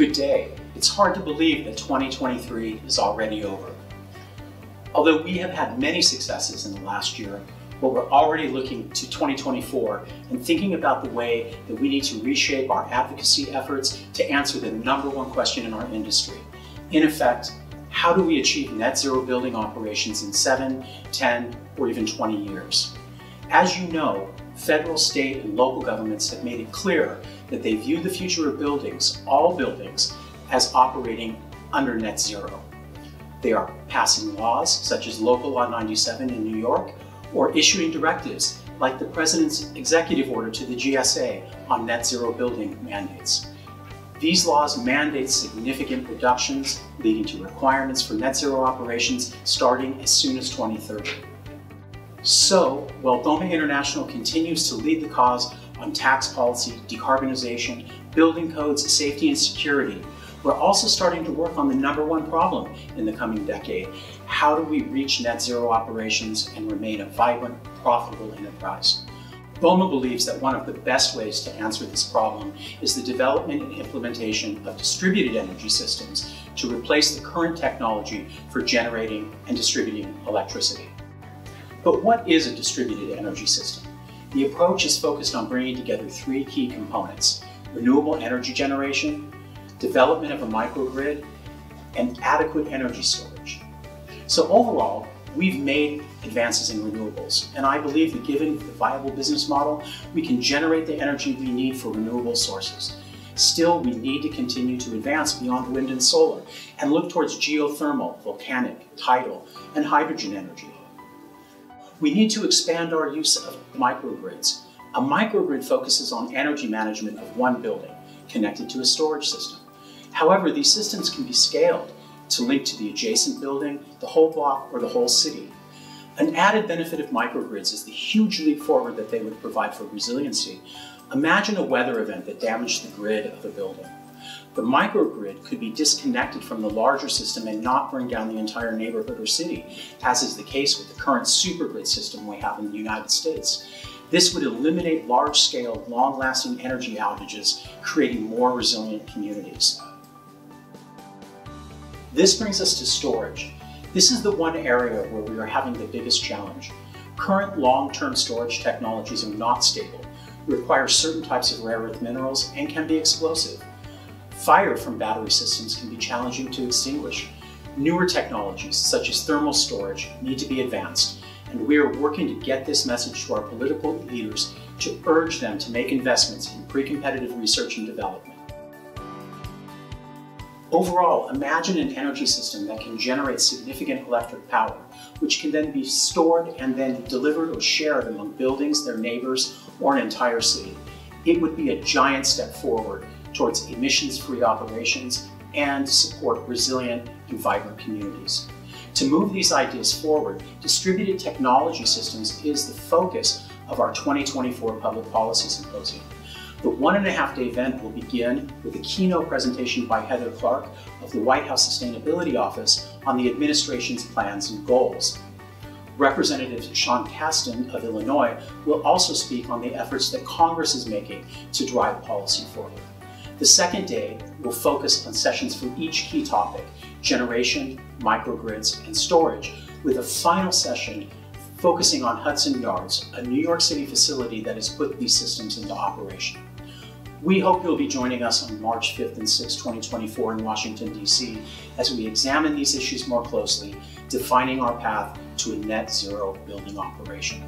Good day. It's hard to believe that 2023 is already over. Although we have had many successes in the last year, we're already looking to 2024 and thinking about the way that we need to reshape our advocacy efforts to answer the #1 question in our industry. In effect, how do we achieve net zero building operations in 7, 10, or even 20 years? As you know, federal, state, and local governments have made it clear that they view the future of buildings, all buildings, as operating under net zero. They are passing laws, such as Local Law 97 in New York, or issuing directives like the President's executive order to the GSA on net zero building mandates. These laws mandate significant reductions, leading to requirements for net zero operations starting as soon as 2030. So, while BOMA International continues to lead the cause on tax policy, decarbonization, building codes, safety, and security, we're also starting to work on the #1 problem in the coming decade. How do we reach net zero operations and remain a vibrant, profitable enterprise? BOMA believes that one of the best ways to answer this problem is the development and implementation of distributed energy systems to replace the current technology for generating and distributing electricity. But what is a distributed energy system? The approach is focused on bringing together 3 key components: renewable energy generation, development of a microgrid, and adequate energy storage. So overall, we've made advances in renewables, and I believe that given the viable business model, we can generate the energy we need for renewable sources. Still, we need to continue to advance beyond wind and solar and look towards geothermal, volcanic, tidal, and hydrogen energy. We need to expand our use of microgrids. A microgrid focuses on energy management of one building connected to a storage system. However, these systems can be scaled to link to the adjacent building, the whole block, or the whole city. An added benefit of microgrids is the huge leap forward that they would provide for resiliency. Imagine a weather event that damaged the grid of a building. The microgrid could be disconnected from the larger system and not bring down the entire neighborhood or city, as is the case with the current supergrid system we have in the United States. This would eliminate large-scale, long-lasting energy outages, creating more resilient communities. This brings us to storage. This is the one area where we are having the biggest challenge. Current long-term storage technologies are not stable, require certain types of rare earth minerals, and can be explosive. Fire from battery systems can be challenging to extinguish. Newer technologies, such as thermal storage, need to be advanced, and we are working to get this message to our political leaders to urge them to make investments in pre-competitive research and development. Overall, imagine an energy system that can generate significant electric power, which can then be stored and then delivered or shared among buildings, their neighbors, or an entire city. It would be a giant step forward towards emissions-free operations and support resilient and vibrant communities. To move these ideas forward, distributed technology systems is the focus of our 2024 Public Policy Symposium. The 1.5-day event will begin with a keynote presentation by Heather Clark of the White House Sustainability Office on the administration's plans and goals. Representative Sean Casten of Illinois will also speak on the efforts that Congress is making to drive policy forward. The second day will focus on sessions from each key topic: generation, microgrids, and storage, with a final session focusing on Hudson Yards, a New York City facility that has put these systems into operation. We hope you'll be joining us on March 5th and 6th, 2024 in Washington, D.C. as we examine these issues more closely, defining our path to a net zero building operation.